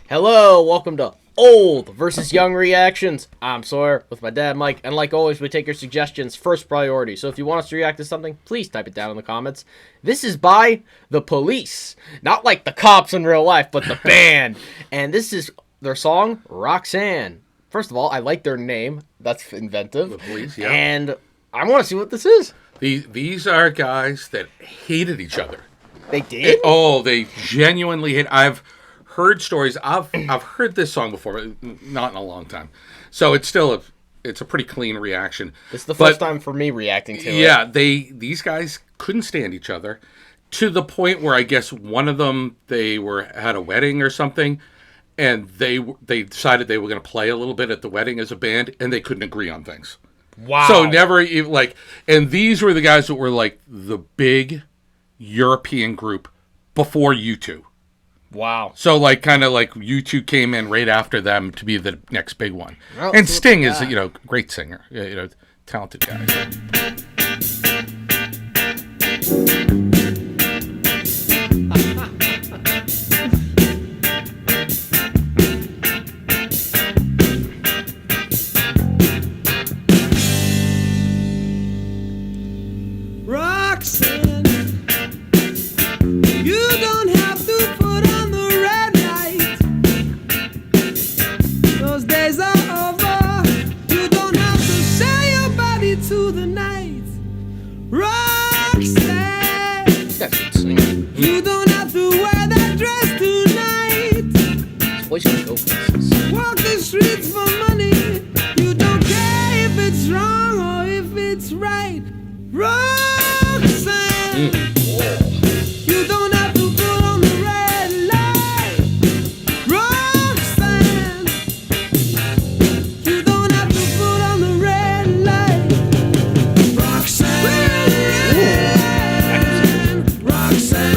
Hello, welcome to Old versus Young Reactions. I'm Sawyer with my dad, Mike, and like always, we take your suggestions first priority. So if you want us to react to something, please type it down in the comments. This is by The Police. Not like the cops in real life, but the band. And this is their song, Roxanne. First of all, I like their name. That's inventive. The Police, yeah. And I want to see what this is. These are guys that hated each other. They did? They genuinely hate. I've heard stories. I've heard this song before, but not in a long time. So it's still it's a pretty clean reaction. It's the first time for me reacting to it. Yeah, these guys couldn't stand each other to the point where I guess one of them had a wedding or something, and they decided they were going to play a little bit at the wedding as a band, and they couldn't agree on things. Wow. So never even and these were the guys that were like the big European group before U2. Wow. So kind of like U2 came in right after them to be the next big one. Well, and Sting is, great singer, talented guy. Roxanne, you don't have to put on the red light. Those days are over. You don't have to sell your body to the night. Roxanne, That's good singing. you don't have to wear that dress tonight. His voice can go places. Walk the streets for money. You don't care if it's wrong or if it's right. Roxanne, you don't have to put on the red light. Roxanne, you don't have to put on the red light. Roxanne, Roxanne,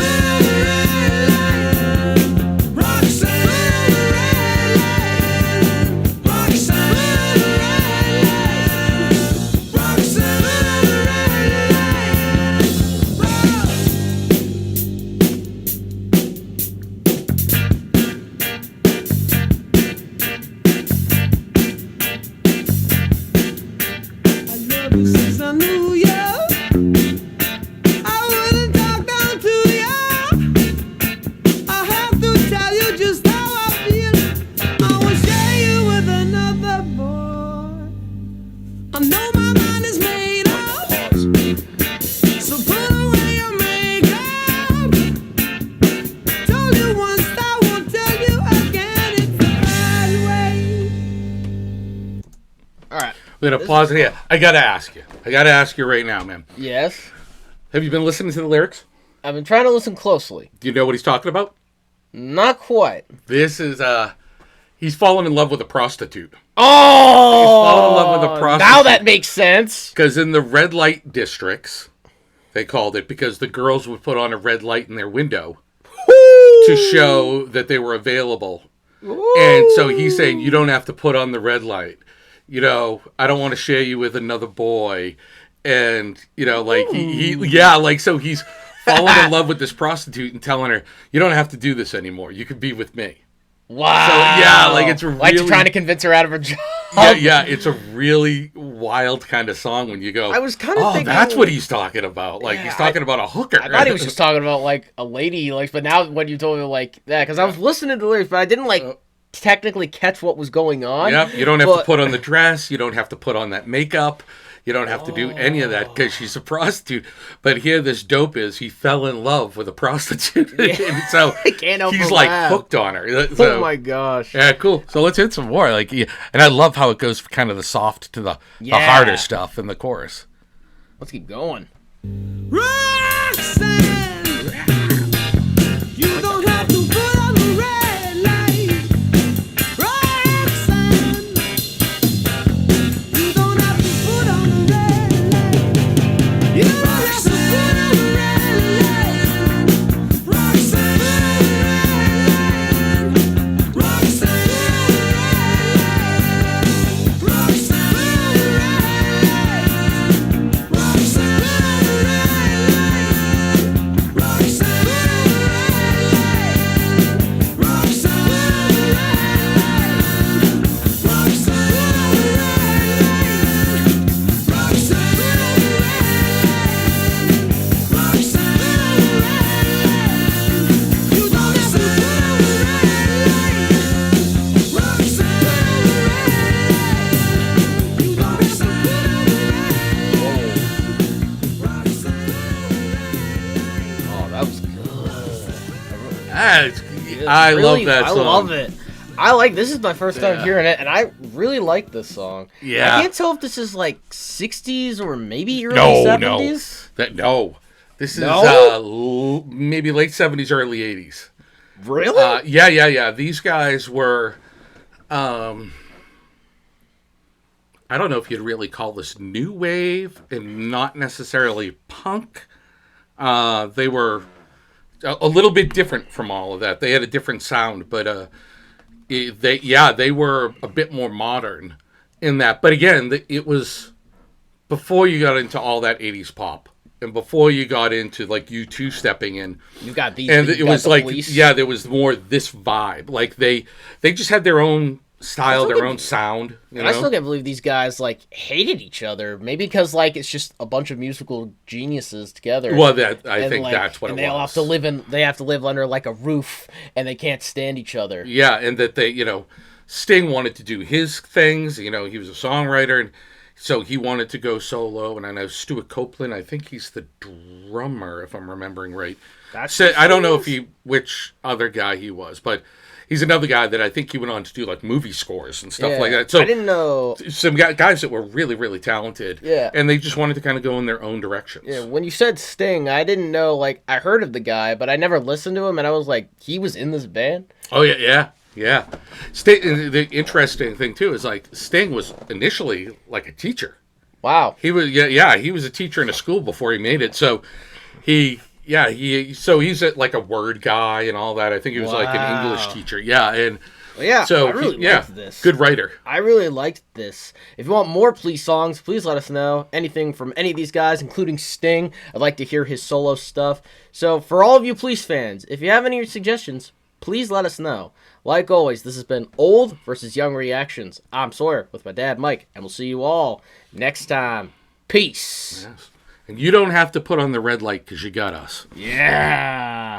since I knew you, I wouldn't talk down to you. I have to tell you just how I feel. I will share you with another boy. I know my mind is made up, so put away your makeup. Told you once, I won't tell you again. It's the bad way. All right. We're going to pause it here. I got to ask you right now, man. Yes. Have you been listening to the lyrics? I've been trying to listen closely. Do you know what he's talking about? Not quite. This is, he's fallen in love with a prostitute. Oh! He's fallen in love with a prostitute. Now that makes sense. Because in the red light districts, they called it, because the girls would put on a red light in their window to show that they were available. Ooh. And so he's saying, you don't have to put on the red light. I don't want to share you with another boy. And, so he's fallen in love with this prostitute and telling her, you don't have to do this anymore. You could be with me. Wow. So, yeah, it's really... Like trying to convince her out of her job. Yeah, it's a really wild kind of song when you go, I was kind of thinking... that's what he's talking about. He's talking about a hooker. I thought he was just talking about, a lady, but now when you told me, that, because I was listening to the lyrics, but I didn't, technically catch what was going on. Yep, you don't have to put on the dress. You don't have to put on that makeup. You don't have to do any of that because she's a prostitute. But here, this dope is he fell in love with a prostitute, and so he's hooked on her. So, oh my gosh! Yeah, cool. So let's hit some more. And I love how it goes from kind of the soft to the harder stuff in the chorus. Let's keep going. Roxanne, you don't have to put on the red light. Roxanne, you don't have to put on the red light. You don't have to put on the red light. Roxanne, Roxanne, Roxanne, Roxanne. Yeah, I love that song. I love it. This is my first time hearing it, and I really like this song. Yeah. I can't tell if this is like 60s or maybe early 70s. No. This is maybe late 70s, early 80s. Really? Yeah. These guys were, I don't know if you'd really call this new wave and not necessarily punk. They were a little bit different from all of that. They had a different sound, but they were a bit more modern in that. But again, it was before you got into all that 80s pop. And before you got into like U2 stepping in, you got these, and it was like, Police. there was more this vibe. Like they just had their own style, their own sound. You know? I still can't believe these guys like hated each other. Maybe because like it's just a bunch of musical geniuses together. Well, I think that's what it was. They all have to live under like a roof, and they can't stand each other. Yeah, and that they, Sting wanted to do his things. He was a songwriter, and so he wanted to go solo, and I know Stuart Copeland, I think he's the drummer, if I'm remembering right. I don't know which other guy he was, but he's another guy that I think he went on to do like movie scores and stuff like that. So I didn't know. Some guys that were really, really talented. Yeah. And they just wanted to kind of go in their own directions. Yeah, when you said Sting, I didn't know, like, I heard of the guy, but I never listened to him, and I was like, he was in this band? Oh, yeah. Sting, the interesting thing too is like Sting was initially like a teacher. Wow. He was he was a teacher in a school before he made it. So he's like a word guy and all that. I think he was like an English teacher. Yeah, and so I really liked this. Good writer. I really liked this. If you want more Police songs, please let us know. Anything from any of these guys, including Sting. I'd like to hear his solo stuff. So for all of you Police fans, if you have any suggestions, please let us know. Like always, this has been Old versus Young Reactions. I'm Sawyer with my dad, Mike, and we'll see you all next time. Peace. Yes. And you don't have to put on the red light because you got us. Yeah.